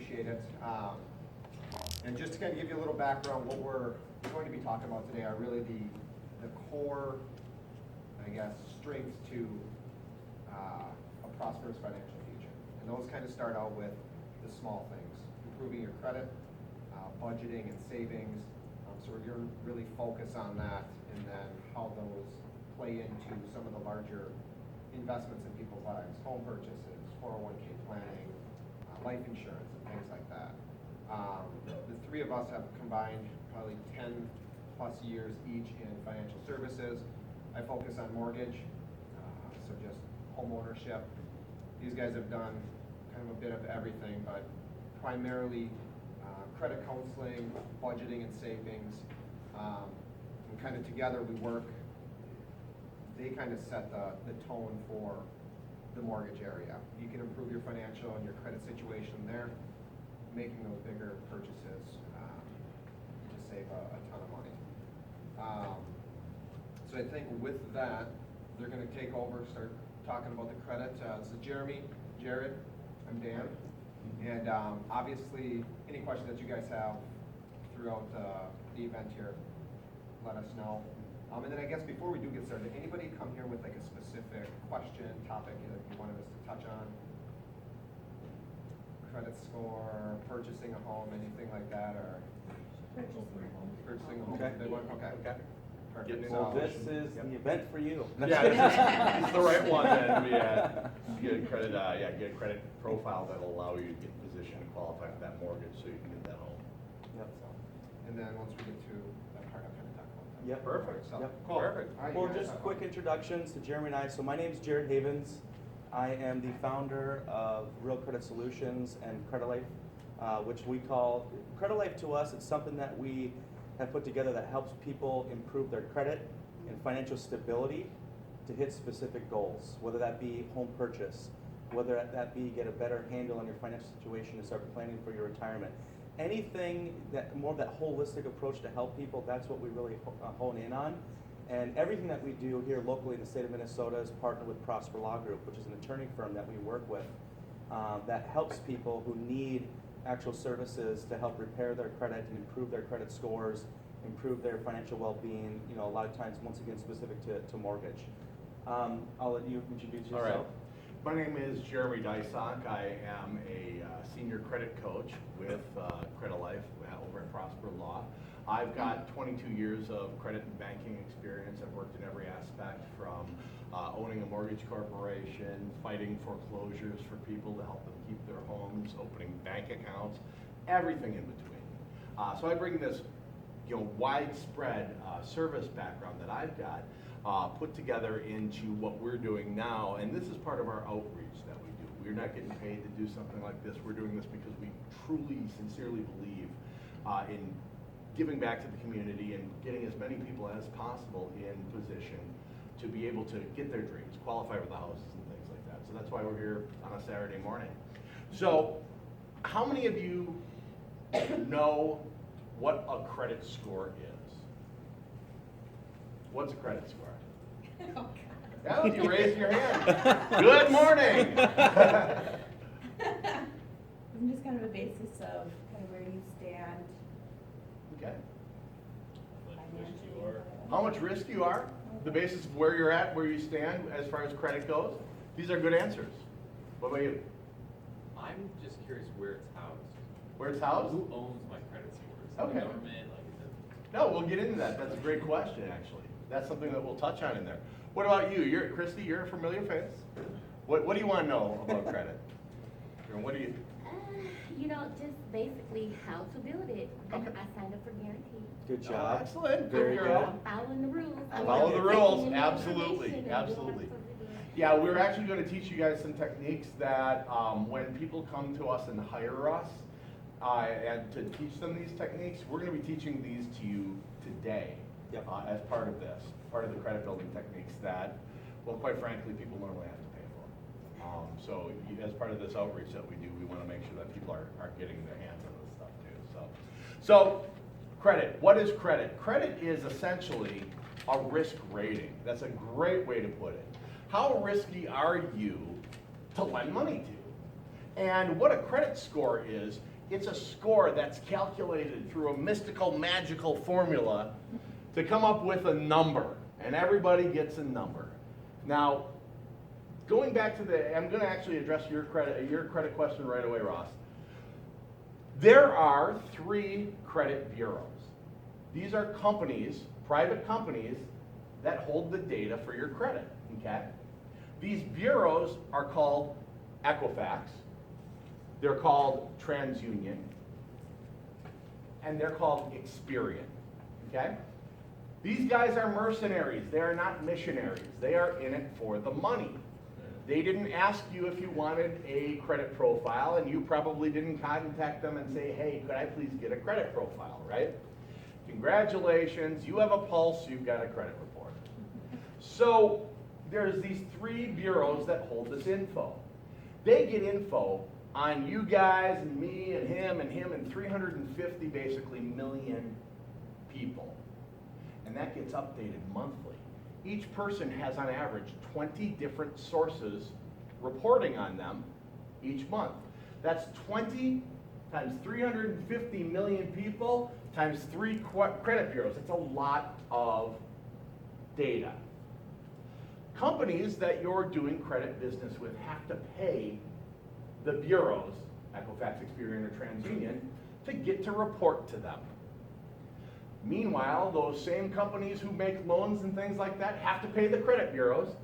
appreciate it. And just to kind of give you a little background, what we're going to be talking about today are really the core, I guess, strengths to a prosperous financial future. And those kind of start out with the small things, improving your credit, budgeting and savings. So we're going to really focus on that, and then how those play into some of the larger investments in people's lives, home purchases, 401k planning, life insurance, and things like that. The three of us have combined probably 10 plus years each in financial services. I focus on mortgage, so just home ownership. These guys have done kind of a bit of everything, but primarily credit counseling, budgeting and savings. And kind of together we work. They kind of set the tone for the mortgage area. You can improve your financial and your credit situation there, making those bigger purchases to save a ton of money. So I think with that, they're going to take over, start talking about the credit. This is Jeremy, Jared, I'm Dan. And obviously, any questions that you guys have throughout the event here, let us know. And then I guess before we do get started, anybody come here with like a specific question, topic that you wanted us to touch on? Credit score, purchasing a home, anything like that, or? Purchasing a home. Okay. Big one? Okay. Perfect. Well, this is the event for you. Yeah, it's the right one. Then we get a credit, get a credit profile that'll allow you to get in position to qualify for that mortgage, so you can get that home. Yep. And then once we get to that part, I'll kind of talk about that. Yep. Perfect. So, Yep. cool. Perfect. All right, Well, you guys just have quick fun. introductions to Jeremy and I. So my name is Jared Havens. I am the founder of Real Credit Solutions and Credit Life, which we call Credit Life. To us, it's something that we have put together that helps people improve their credit and financial stability to hit specific goals, whether that be home purchase, whether that be get a better handle on your financial situation and start planning for your retirement. Anything that more of that holistic approach to help people, that's what we really hone in on. And everything that we do here locally in the state of Minnesota is partnered with Prosper Law Group, which is an attorney firm that we work with that helps people who need actual services to help repair their credit and improve their credit scores, improve their financial well-being, a lot of times, once again, specific to mortgage. I'll let you introduce yourself. All right. My name is Jeremy Dysock. I am a senior credit coach with Credit Life over at Prosper Law. I've got 22 years of credit and banking experience. I've worked in every aspect from owning a mortgage corporation, fighting foreclosures for people to help them keep their homes, opening bank accounts, everything in between. So I bring this widespread service background that I've got put together into what we're doing now, and this is part of our outreach that we do. We're not getting paid to do something like this. We're doing this because we truly, sincerely believe in giving back to the community and getting as many people as possible in position to be able to get their dreams, qualify for the houses and things like that. So that's why we're here on a Saturday morning. So how many of you know what a credit score is? What's a credit score? Oh, Yeah, you raised your hand. Good morning. Isn't just kind of a basis of kind of where you stand Okay. financially? How much risk you are, the basis of where you're at, where you stand as far as credit goes. These are good answers. What about you? I'm just curious where it's housed. Where it's housed? Who owns my credit scores? Okay. The government, like is it? No, we'll get into that. That's a great question, actually. That's something that we'll touch on in there. What about you? Christy, you're a familiar face. What do you want to know about credit? What do you? Just basically how to build it. Okay. I signed up for guarantee. Good job. Excellent. Very Good good. girl. I'm following the rules. Follow the rules. Absolutely. Absolutely. Absolutely. Yeah, we're actually going to teach you guys some techniques that when people come to us and hire us, and to teach them these techniques, we're going to be teaching these to you today. Yep. As part of this, part of the credit building techniques that, well, quite frankly, people normally have to pay for. So as part of this outreach that we do, we want to make sure that people are getting their hands on this stuff too. So credit, what is credit? Credit is essentially a risk rating. That's a great way to put it. How risky are you to lend money to? And what a credit score is It's a score that's calculated through a mystical, magical formula to come up with a number, and everybody gets a number. Now, going back to I'm going to actually address your credit question right away, Ross. There are 3 credit bureaus. These are companies, private companies, that hold the data for your credit, okay? These bureaus are called Equifax, they're called TransUnion, and they're called Experian, okay? These guys are mercenaries, they are not missionaries. They are in it for the money. They didn't ask you if you wanted a credit profile, and you probably didn't contact them and say, hey, could I please get a credit profile, right? Congratulations, you have a pulse, you've got a credit report. So there's these 3 bureaus that hold this info. They get info on you guys and me and him and 350 basically million people. And that gets updated monthly. Each person has on average 20 different sources reporting on them each month. That's 20 times 350 million people times 3 credit bureaus. It's a lot of data. Companies that you're doing credit business with have to pay the bureaus, Equifax, Experian, or TransUnion, to get to report to them. Meanwhile, those same companies who make loans and things like that have to pay the credit bureaus,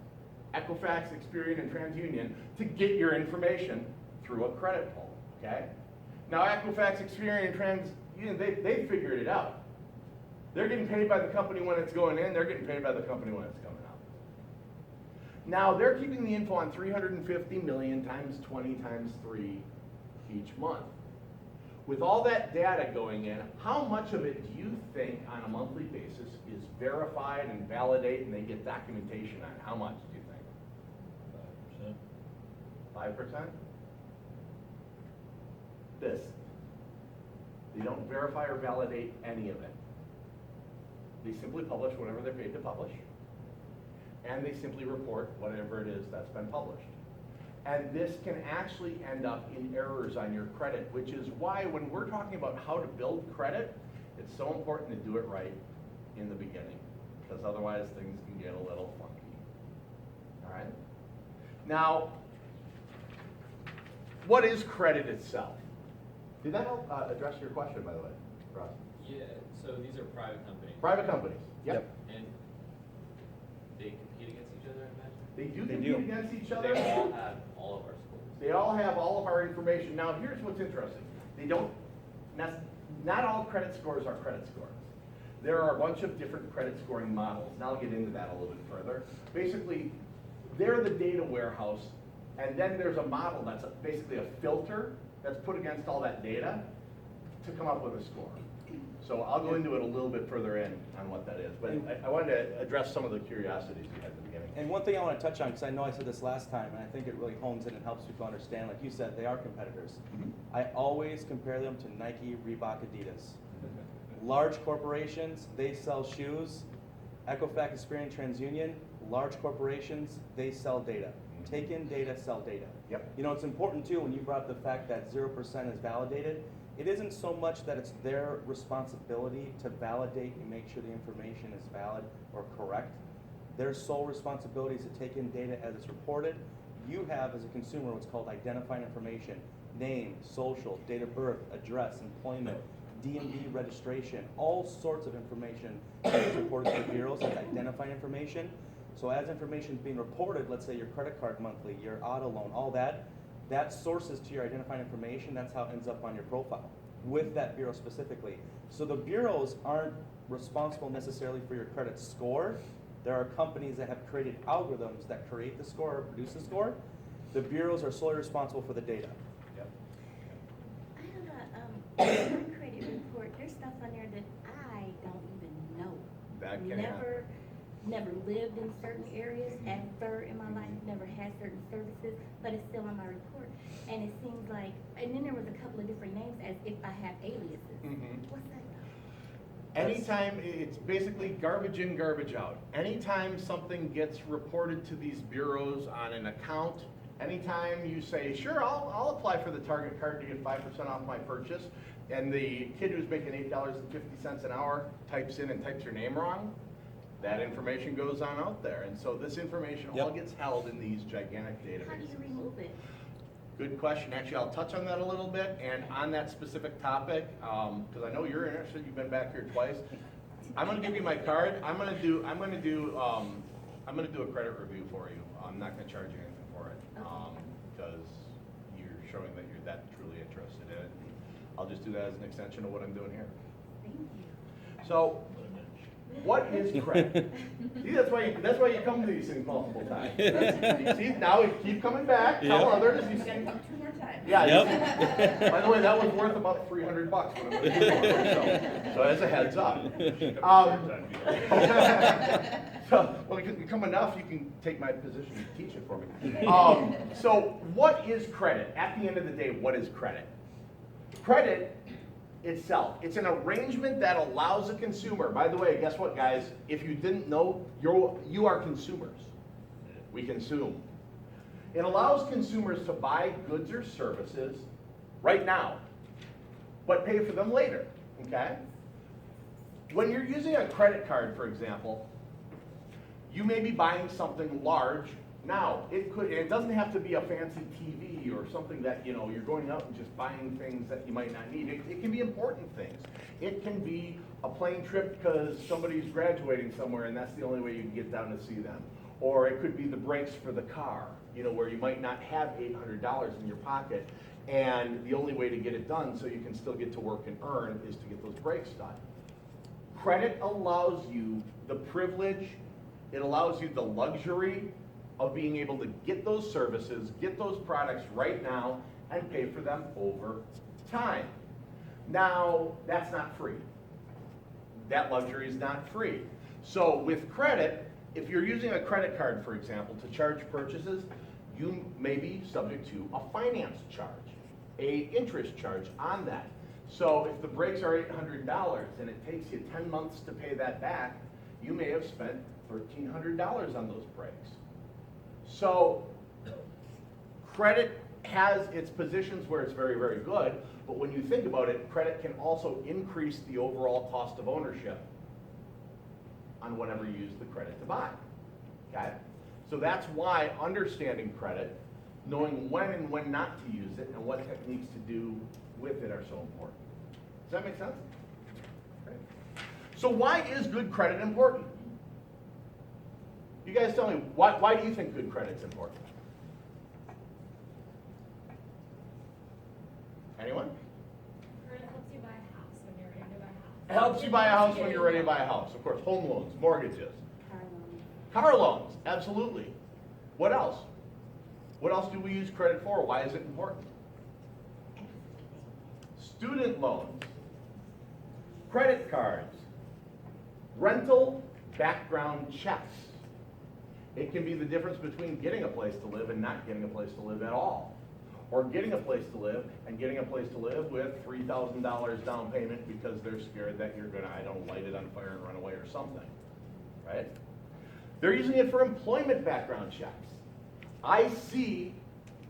Equifax, Experian, and TransUnion, to get your information through a credit pull, okay? Now, Equifax, Experian, and TransUnion, they figured it out. They're getting paid by the company when it's going in, they're getting paid by the company when it's coming out. Now, they're keeping the info on 350 million times 20 times 3 each month. With all that data going in, how much of it do you think on a monthly basis is verified and validated and they get documentation on? How much do you think? 5%. 5%? This. They don't verify or validate any of it. They simply publish whatever they're paid to publish, and they simply report whatever it is that's been published. And this can actually end up in errors on your credit, which is why when we're talking about how to build credit, it's so important to do it right in the beginning, because otherwise things can get a little funky. All right? Now, what is credit itself? Did that help address your question, by the way, Ross? Yeah, so these are private companies. Private companies, yep. And they compete against each other, I imagine? They do They compete do. against each They other. all have all of our scores. They all have all of our information. Now, here's what's interesting. They don't, not all credit scores are credit scores. There are a bunch of different credit scoring models, and I'll get into that a little bit further. Basically, they're the data warehouse, and then there's a model that's basically a filter that's put against all that data to come up with a score. So I'll go into it a little bit further in on what that is, but I wanted to address some of the curiosities you had at the beginning. And one thing I want to touch on, because I know I said this last time, and I think it really hones in and helps people understand, like you said, they are competitors. I always compare them to Nike, Reebok, Adidas. Large corporations, they sell shoes. Equifax, Experian, TransUnion, large corporations, they sell data. Take in data, sell data. Yep. You know, it's important too, when you brought up the fact that 0% is validated, it isn't so much that it's their responsibility to validate and make sure the information is valid or correct. Their sole responsibility is to take in data as it's reported. You have, as a consumer, what's called identifying information: name, social, date of birth, address, employment, DMV registration, all sorts of information that is reported to the bureaus as identifying information. So as information is being reported, let's say your credit card monthly, your auto loan, all that, that sources to your identifying information. That's how it ends up on your profile with that bureau specifically. So the bureaus aren't responsible necessarily for your credit score. There are companies that have created algorithms that create the score or produce the score. The bureaus are solely responsible for the data. Yep. I have a my credit report. There's stuff on there that I don't even know. That can happen. Never lived in certain areas ever in my life, never had certain services, but it's still on my report. And it seems like, and then there was a couple of different names as if I have aliases. What's that about? Anytime, it's basically garbage in, garbage out. Anytime something gets reported to these bureaus on an account, Anytime you say, sure, I'll apply for the Target card to get 5% off my purchase, and the kid who's making $8.50 an hour types in and types your name wrong, that information goes on out there. And so this information all Yep. gets held in these gigantic How do you databases. remove it? Good question. Actually, I'll touch on that a little bit, and on that specific topic, because I know you're interested. You've been back here twice. I'm going to give you my card. I'm going to do a credit review for you. I'm not going to charge you anything for it, because you're showing that you're that truly interested in it. I'll just do that as an extension of what I'm doing here. Thank you. So, what is credit? See, that's why you come to these things multiple times. See, now you keep coming back. Tell Yep. others. You You gotta see. come 2 more times. Yeah. Yep. By the way, that was worth about $300 when I went before, so as a heads up. So, well, if you become enough, you can take my position and teach it for me. So, what is credit? At the end of the day, what is credit? Credit itself, it's an arrangement that allows a consumer. By the way, guess what, guys? If you didn't know, you are consumers. We consume. It allows consumers to buy goods or services right now, but pay for them later, okay? When you're using a credit card, for example, you may be buying something large now. It doesn't have to be a fancy TV or something that, you're going out and just buying things that you might not need. It can be important things. It can be a plane trip because somebody's graduating somewhere and that's the only way you can get down to see them. Or it could be the brakes for the car, where you might not have $800 in your pocket, and the only way to get it done so you can still get to work and earn is to get those brakes done. Credit allows you the privilege, it allows you the luxury of being able to get those services, get those products right now, and pay for them over time. Now, that's not free. That luxury is not free. So with credit, if you're using a credit card, for example, to charge purchases, you may be subject to a finance charge, an interest charge on that. So if the brakes are $800 and it takes you 10 months to pay that back, you may have spent $1,300 on those brakes. So credit has its positions where it's very, very good, but when you think about it, credit can also increase the overall cost of ownership on whatever you use the credit to buy, okay? So that's why understanding credit, knowing when and when not to use it, and what techniques to do with it are so important. Does that make sense? Great. So why is good credit important? You guys tell me, why do you think good credit's important? Anyone? Credit helps you buy a house when you're ready to buy a house. It helps you buy a house when you're ready to buy a house. Of course, home loans, mortgages. Car loans, absolutely. What else? What else do we use credit for? Why is it important? Student loans, credit cards, rental background checks. It can be the difference between getting a place to live and not getting a place to live at all. Or getting a place to live and getting a place to live with $3,000 down payment because they're scared that you're gonna, light it on fire and run away or something, right? They're using it for employment background checks. I see,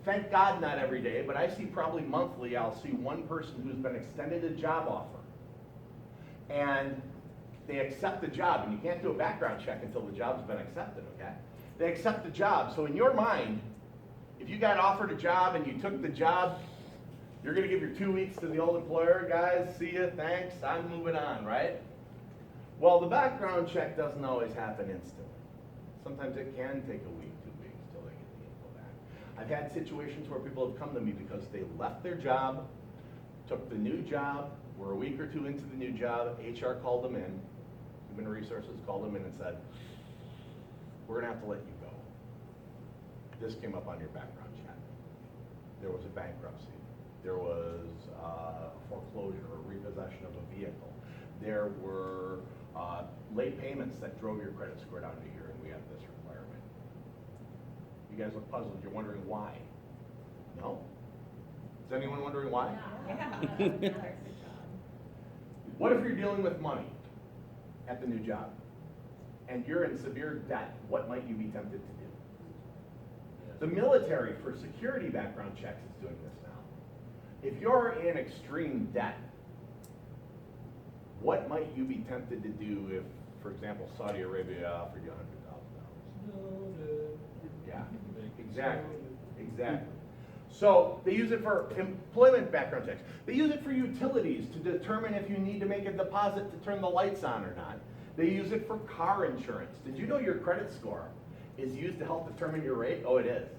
thank God not every day, but I see probably monthly, I'll see one person who's been extended a job offer. And they accept the job, and you can't do a background check until the job's been accepted, okay? They accept the job, so in your mind, if you got offered a job and you took the job, you're gonna give your 2 weeks to the old employer, guys, see ya, thanks, I'm moving on, right? Well, the background check doesn't always happen instantly. Sometimes it can take a week, 2 weeks till they get the info back. I've had situations where people have come to me because they left their job, took the new job, were a week or two into the new job, HR called them in, Human Resources called them in and said, we're gonna have to let you go. This came up on your background check. There was a bankruptcy. There was foreclosure or repossession of a vehicle. There were late payments that drove your credit score down to here, and we have this requirement. You guys look puzzled. You're wondering why? No? Is anyone wondering why? Yeah. What if you're dealing with money at the new job, and you're in severe debt? What might you be tempted to do? The military for security background checks is doing this now. If you're in extreme debt, what might you be tempted to do if, for example, Saudi Arabia offered you $100,000? Yeah, exactly. So they use it for employment background checks. They use it for utilities to determine if you need to make a deposit to turn the lights on or not. They use it for car insurance. Did you know your credit score is used to help determine your rate? Oh, it is.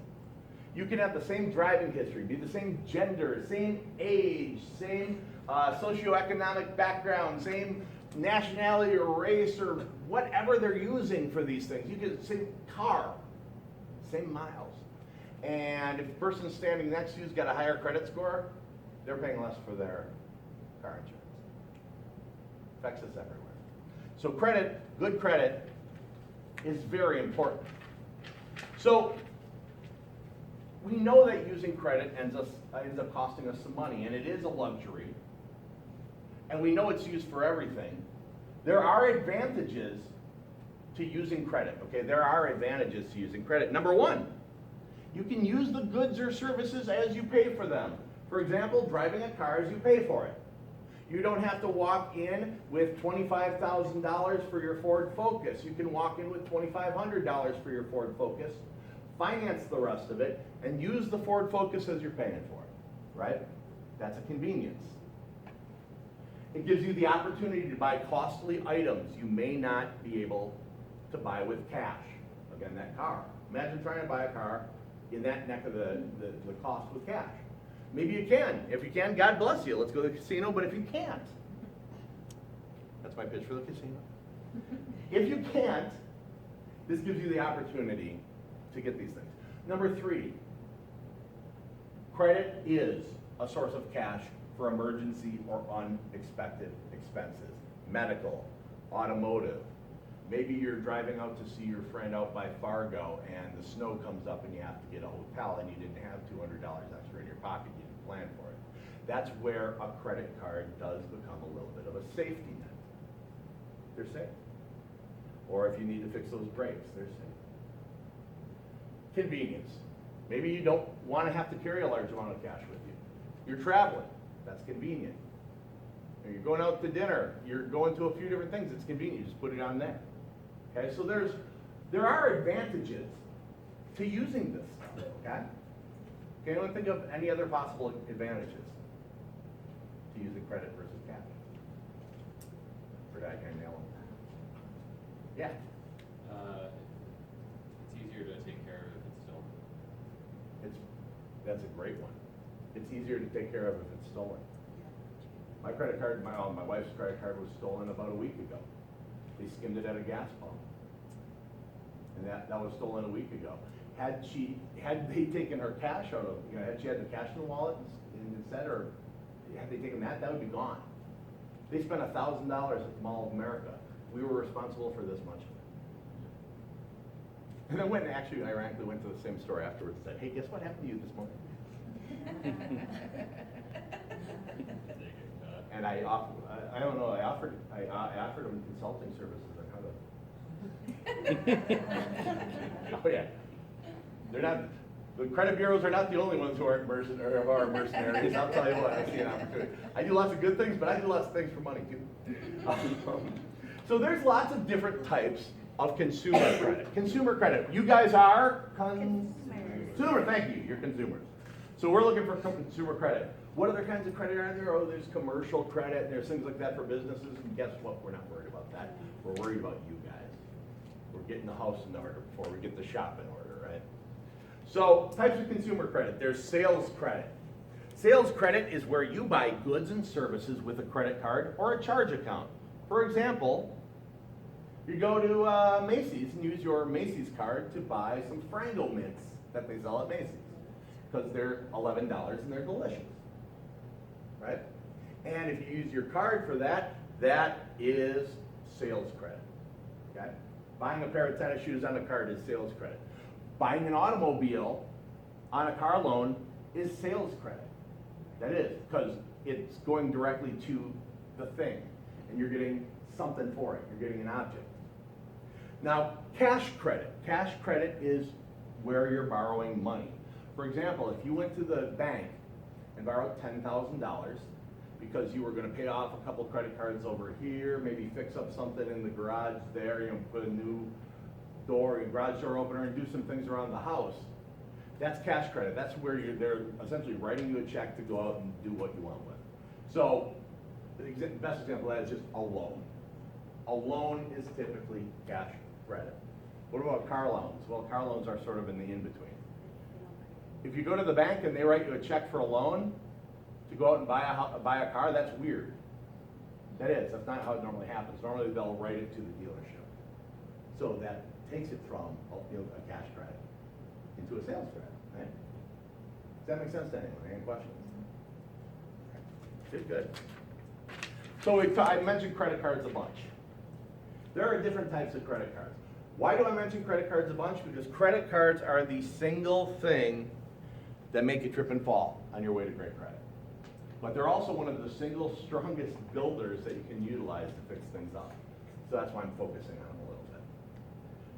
You can have the same driving history, be the same gender, same age, same socioeconomic background, same nationality or race or whatever they're using for these things. You can same car, same miles. And if the person standing next to you's got a higher credit score, they're paying less for their car insurance. Affects us everywhere. So credit, good credit, is very important. So we know that using credit ends up costing us some money, and it is a luxury. And we know it's used for everything. There are advantages to using credit, okay? There are advantages to using credit. Number one, you can use the goods or services as you pay for them. For example, driving a car as you pay for it. You don't have to walk in with $25,000 for your Ford Focus. You can walk in with $2,500 for your Ford Focus, finance the rest of it, and use the Ford Focus as you're paying for it, right? That's a convenience. It gives you the opportunity to buy costly items you may not be able to buy with cash. Again, that car. Imagine trying to buy a car in that neck of the cost with cash. Maybe you can. If you can, God bless you. Let's go to the casino, but if you can't, that's my pitch for the casino. If you can't, this gives you the opportunity to get these things. Number three, credit is a source of cash for emergency or unexpected expenses. Medical, automotive. Maybe you're driving out to see your friend out by Fargo and the snow comes up and you have to get a hotel and you didn't have $200 extra in your pocket, you didn't plan for it. That's where a credit card does become a little bit of a safety net. They're safe. Or if you need to fix those brakes, they're safe. Convenience. Maybe you don't want to have to carry a large amount of cash with you. You're traveling. That's convenient. Or you're going out to dinner. You're going to a few different things. It's convenient. You just put it on there. Okay, so there are advantages to using this stuff. Okay? Can anyone think of any other possible advantages to using credit versus cash? Or did I kind of nail them? Yeah. It's easier to take care of if it's stolen. That's a great one. It's easier to take care of if it's stolen. My credit card, my wife's credit card was stolen about a week ago. They skimmed it at a gas pump. And that was stolen a week ago. Had they taken her cash out of, had she had the cash in the wallet instead, or had they taken that would be gone. They spent $1,000 at the Mall of America. We were responsible for this much of it. And then ironically went to the same store afterwards and said, hey, guess what happened to you this morning? And I offered them consulting services on how to. Oh yeah, they're not. The credit bureaus are not the only ones who are mercenaries. I'll tell you what, I see an opportunity. I do lots of good things, but I do lots of things for money too. So there's lots of different types of consumer credit. Consumer credit. You guys are consumer. Thank you. You're consumers. So we're looking for consumer credit. What other kinds of credit are there? Oh, there's commercial credit. There's things like that for businesses. And guess what? We're not worried about that. We're worried about you guys. We're getting the house in order before we get the shop in order, right? So types of consumer credit. There's sales credit. Sales credit is where you buy goods and services with a credit card or a charge account. For example, you go to Macy's and use your Macy's card to buy some Frango mints that they sell at Macy's because they're $11 and they're delicious. Right? And if you use your card for that, that is sales credit. Okay? Buying a pair of tennis shoes on a card is sales credit. Buying an automobile on a car loan is sales credit. That is, because it's going directly to the thing, and you're getting something for it. You're getting an object. Now, cash credit. Cash credit is where you're borrowing money. For example, if you went to the bank and borrowed $10,000 because you were gonna pay off a couple credit cards over here, maybe fix up something in the garage there, you know, put a new door, a garage door opener, and do some things around the house, that's cash credit. That's where they're essentially writing you a check to go out and do what you want with. So, the best example of that is just a loan. A loan is typically cash credit. What about car loans? Well, car loans are sort of in the in-between. If you go to the bank and they write you a check for a loan to go out and buy a car, that's weird. That is, that's not how it normally happens. Normally they'll write it to the dealership. So that takes it from a cash credit into a sales credit, right? Does that make sense to anyone? Any questions? Good. So I mentioned credit cards a bunch. There are different types of credit cards. Why do I mention credit cards a bunch? Because credit cards are the single thing that make you trip and fall on your way to great credit. But they're also one of the single strongest builders that you can utilize to fix things up. So that's why I'm focusing on them a little bit.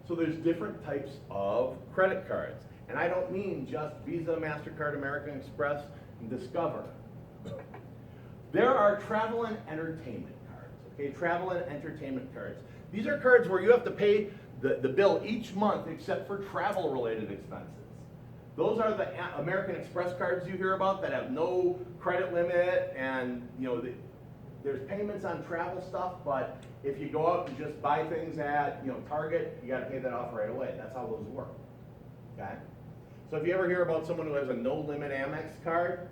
So there's different types of credit cards. And I don't mean just Visa, MasterCard, American Express, and Discover. There are travel and entertainment cards, okay? Travel and entertainment cards. These are cards where you have to pay the bill each month except for travel-related expenses. Those are the American Express cards you hear about that have no credit limit, and there's payments on travel stuff, but if you go out and just buy things at Target, you got to pay that off right away. That's how those work, okay? So if you ever hear about someone who has a no-limit Amex card,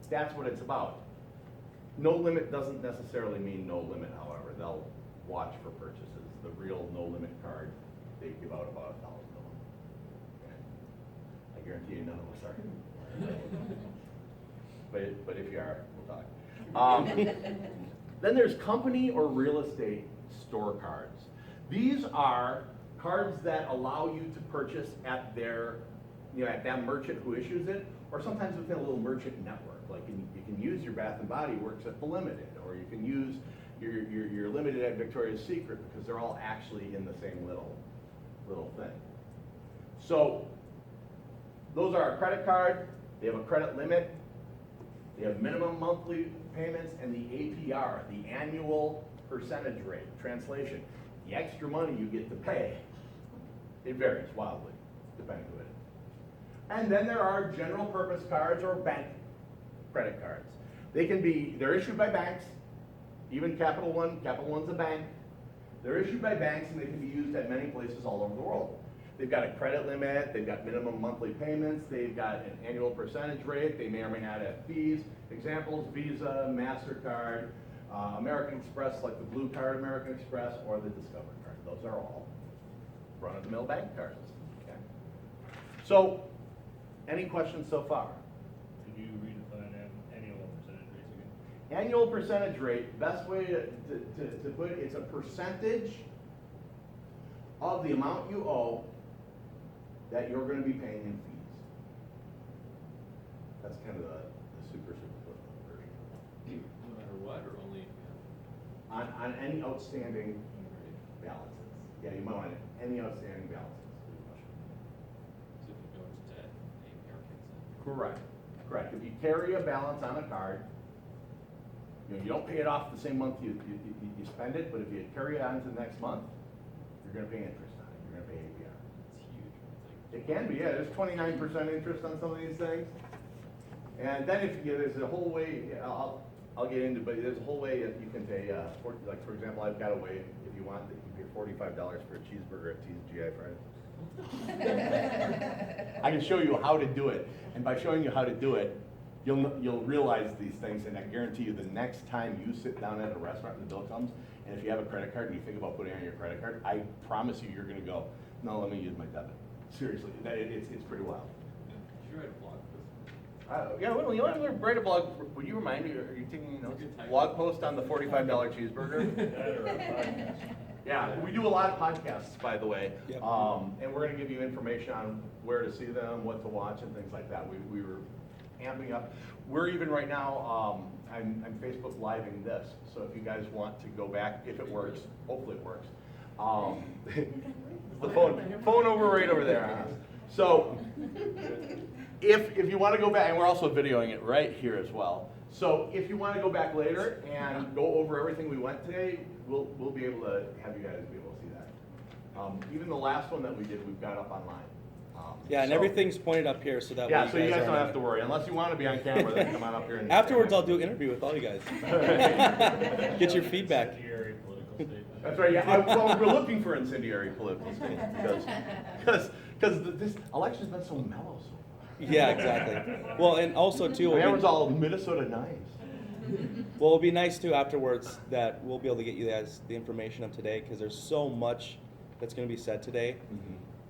that's what it's about. No limit doesn't necessarily mean no limit, however. They'll watch for purchases. The real no limit card, they give out about 1,000 of them. Okay. I guarantee you none of us are. but if you are, we'll talk. Then there's company or real estate store cards. These are cards that allow you to purchase at their, at that merchant who issues it, or sometimes within a little merchant network. Like you can use your Bath and Body Works at the Limited, or you can use your Limited at Victoria's Secret, because they're all actually in the same little thing. So those are a credit card. They have a credit limit. They have minimum monthly payments and the APR, the annual percentage rate. Translation: the extra money you get to pay. It varies wildly, depending on it. And then there are general purpose cards or bank credit cards. They're issued by banks, even Capital One's a bank. They're issued by banks and they can be used at many places all over the world. They've got a credit limit, they've got minimum monthly payments, they've got an annual percentage rate, they may or may not have fees. Examples: Visa, MasterCard, American Express, like the blue card American Express, or the Discover card. Those are all run-of-the-mill bank cards. Okay. So, any questions so far? Could you redefine annual percentage rates again? Annual percentage rate, best way to put it, it's a percentage of the amount you owe that you're going to be paying in fees. That's kind of the super version. No matter what, or only if you have? On any outstanding balances. Yeah, you might want any outstanding balances. So if you go into APR. Correct. If you carry a balance on a card, you don't pay it off the same month you spend it, but if you carry it on to the next month, you're going to pay interest on it. You're going to pay APR. It's huge. It's It can be, yeah. There's 29% interest on some of these things. And then there's a whole way, I'll get into, but there's a whole way that you can pay, like for example, I've got a way, if you want, that you can pay $45 for a cheeseburger at TGI Fridays. I can show you how to do it, and by showing you how to do it, you'll realize these things, and I guarantee you the next time you sit down at a restaurant and the bill comes, and if you have a credit card and you think about putting it on your credit card, I promise you're going to go, no, let me use my debit. Seriously, it's pretty wild. You should write a blog post. Yeah, well, you want to write a blog? Would you remind me? Are you taking notes? Blog post on the $45 cheeseburger? That or a podcast. Yeah, we do a lot of podcasts, by the way, and we're going to give you information on where to see them, what to watch, and things like that. We were amping up. We're even right now. I'm Facebook Living this, so if you guys want to go back, if it works, hopefully it works. The phone right over there. So, if you want to go back, and we're also videoing it right here as well. So if you want to go back later and go over everything we went today, we'll be able to have you guys be able to see that. Even the last one that we did, we've got up online. Yeah, and so- everything's pointed up here so that Yeah, way so you guys aren't don't in- have to worry, unless you want to be on camera, then come on up here and. Afterwards, I'll do an interview with all you guys. Get your feedback. Incendiary political statement. That's right, yeah, well, we're looking for incendiary political statements, because this election's been so mellow so far. Yeah, exactly. Well, and also too, I mean, it'll everyone's be, all Minnesota nice. well, it'll be nice too afterwards that we'll be able to get you guys the information of today because there's so much that's going to be said today.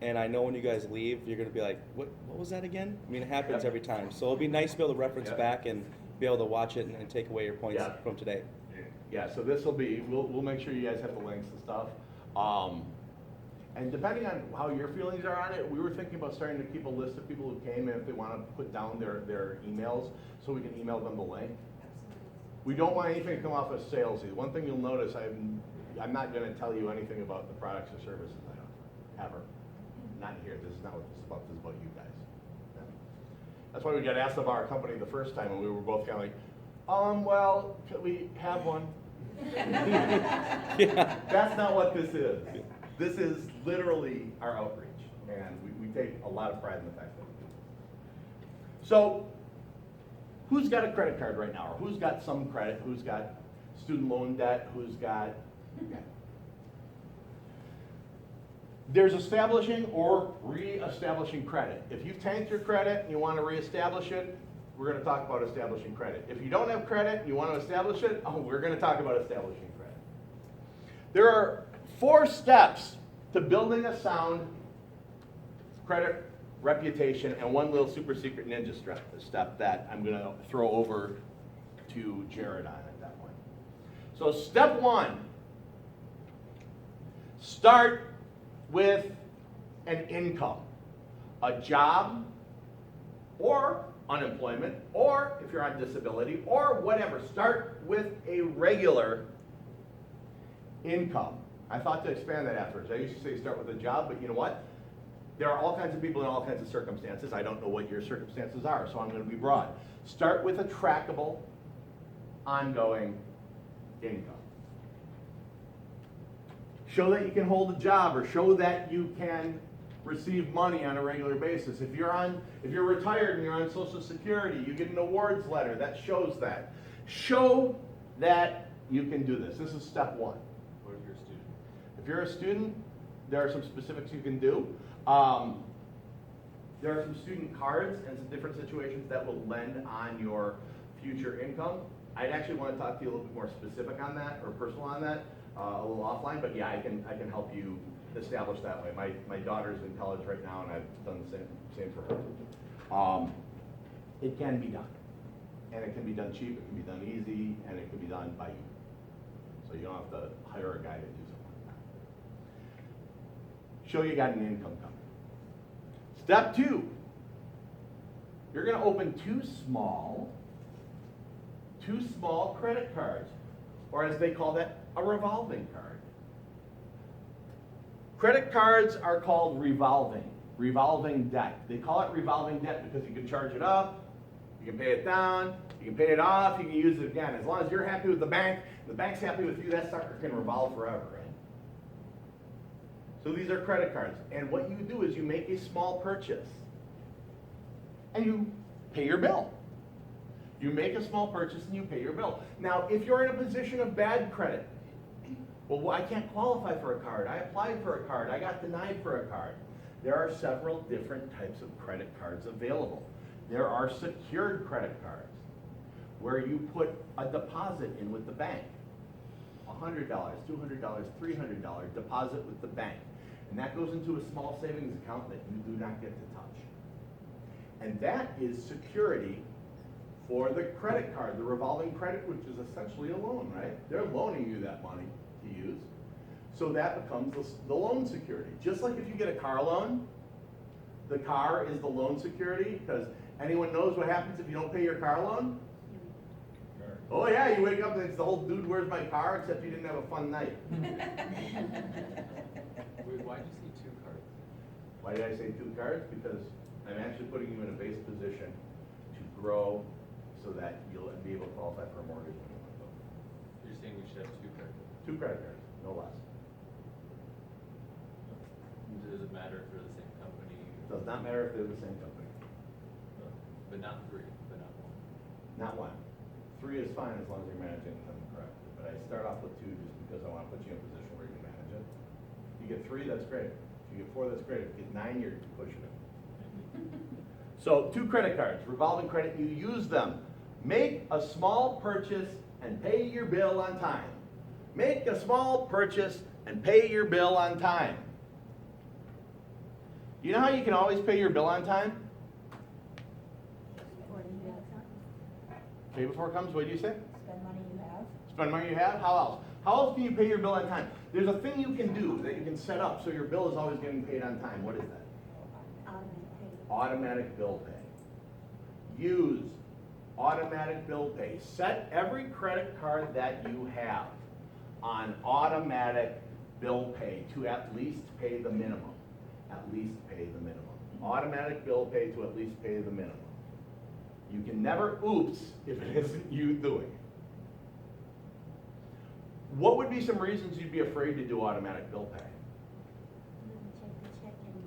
And I know when you guys leave, you're going to be like, what was that again? I mean, it happens Yep. every time. So it'll be nice to be able to reference Yep. back and be able to watch it and take away your points Yeah. from today. Yeah, so this will be, we'll make sure you guys have the links and stuff. And depending on how your feelings are on it, we were thinking about starting to keep a list of people who came and if they want to put down their emails so we can email them the link. We don't want anything to come off as salesy. One thing you'll notice, I'm not going to tell you anything about the products or services I offer, ever. Not here, this is not what this is about, this is about you guys. Yeah. That's why we got asked about our company the first time and we were both kind of like, well, could we have one? Yeah. That's not what this is. This is literally our outreach, and we take a lot of pride in the fact that we do. So, who's got a credit card right now, or who's got some credit, who's got student loan debt, who's got, yeah. There's establishing or re-establishing credit. If you've tanked your credit and you want to reestablish it, we're going to talk about establishing credit. If you don't have credit and you want to establish it, we're going to talk about establishing credit. There are 4 steps to building a sound credit reputation and one little super secret ninja step that I'm going to throw over to Jared on at that point. So step 1, start with an income, a job, or unemployment, or if you're on disability, or whatever. Start with a regular income. I thought to expand that afterwards. I used to say start with a job, but you know what? There are all kinds of people in all kinds of circumstances. I don't know what your circumstances are, so I'm going to be broad. Start with a trackable, ongoing income. Show that you can hold a job, or show that you can receive money on a regular basis. If you're retired and you're on Social Security, you get an awards letter that shows that. Show that you can do this. This is step 1. What if you're a student? If you're a student, there are some specifics you can do. There are some student cards and some different situations that will lend on your future income. I'd actually want to talk to you a little bit more specific on that, or personal on that, a little offline, but yeah, I can help you establish that way. My daughter's in college right now, and I've done the same for her. It can be done, and it can be done cheap, it can be done easy, and it can be done by you. So you don't have to hire a guy to do something like that. Show you got an income coming. Step 2, you're going to open two small credit cards, or as they call that, a revolving card. Credit cards are called revolving debt. They call it revolving debt because you can charge it up, you can pay it down, you can pay it off, you can use it again. As long as you're happy with the bank, the bank's happy with you, that sucker can revolve forever, right? So these are credit cards. And what you do is you make a small purchase and you pay your bill. You make a small purchase and you pay your bill. Now, if you're in a position of bad credit, well, I can't qualify for a card. I applied for a card. I got denied for a card. There are several different types of credit cards available. There are secured credit cards where you put a deposit in with the bank. $100, $200, $300 deposit with the bank. And that goes into a small savings account that you do not get to touch. And that is security for the credit card, the revolving credit, which is essentially a loan, right? They're loaning you that money to use. So that becomes the loan security. Just like if you get a car loan, the car is the loan security, because anyone knows what happens if you don't pay your car loan? Oh yeah, you wake up and it's the whole dude, where's my car, except you didn't have a fun night. Wait, why'd you say 2 cards? Why did I say 2 cards? Because I'm actually putting you in a base position to grow so that you'll be able to qualify for a mortgage when you want to go. You're saying we should have 2 credit? 2 credit cards, no less. Does it matter if they're the same company? It does not matter if they're the same company. But not 3, but not 1. Not 1. 3 is fine as long as you're managing them correctly. But I start off with 2 just because I want to put you in a position where you can manage it. If you get 3, that's great. If you get 4, that's great. If you get 9, you're pushing it. So 2 credit cards, revolving credit, you use them. Make a small purchase and pay your bill on time. Make a small purchase and pay your bill on time. You know how you can always pay your bill on time? Or do you have something? Pay before it comes, what do you say? Spend money you have. Spend money you have? How else? How else can you pay your bill on time? There's a thing you can do that you can set up so your bill is always getting paid on time. What is that? Automatic pay. Automatic bill pay. Use automatic bill pay. Set every credit card that you have on automatic bill pay to at least pay the minimum. At least pay the minimum. Automatic bill pay to at least pay the minimum. You can never oops if it isn't you doing it. What would be some reasons you'd be afraid to do automatic bill pay? Check to check and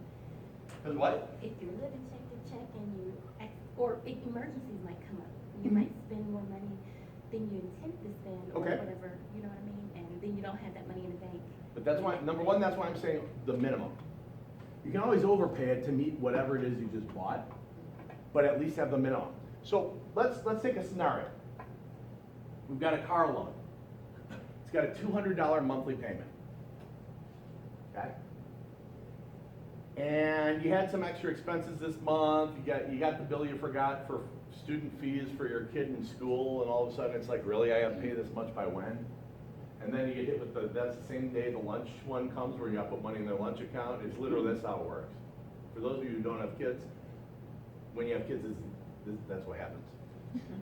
Because what? if you're living check to check and you, or if emergencies might come up, you might spend more money than you intended to spend or Okay. whatever, you know what I mean? And then you don't have that money in the bank. But that's why, number one, that's why I'm saying the minimum. You can always overpay it to meet whatever it is you just bought, but at least have the minimum. So let's take a scenario. We've got a car loan. It's got a $200 monthly payment. Okay? And you had some extra expenses this month. You got the bill you forgot for student fees for your kid in school, and all of a sudden it's like, really, I have to pay this much by when? And then you get hit with that's the same day the lunch one comes where you have to put money in their lunch account. It's literally, that's how it works. For those of you who don't have kids, when you have kids, that's what happens.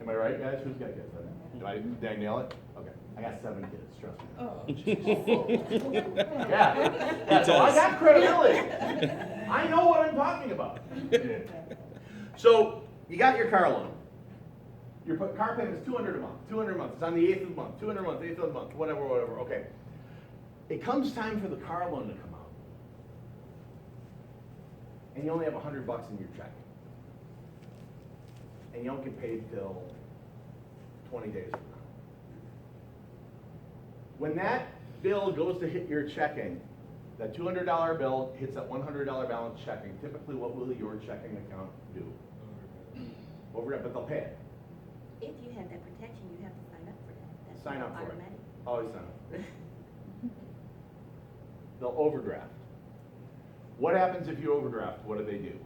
Am I right, guys? Who's got kids? Did I nail it? Okay. I got 7 kids, trust me. Oh. Yeah. So I got credibility. I know what I'm talking about. So you got your car loan. Your car payment is $200 a month. $200 a month. It's on the 8th of the month. $200 a month, 8th of the month, whatever. Okay. It comes time for the car loan to come out, and you only have $100 in your check, and you don't get paid till 20 days from now. When that bill goes to hit your checking, that $200 bill hits that $100 balance checking. Typically, what will your checking account do? Overdraft, but they'll pay it. If you have that protection, you have to sign up for that. That's Sign up for it. automatic. Always sign up. They'll overdraft. What happens if you overdraft? What do?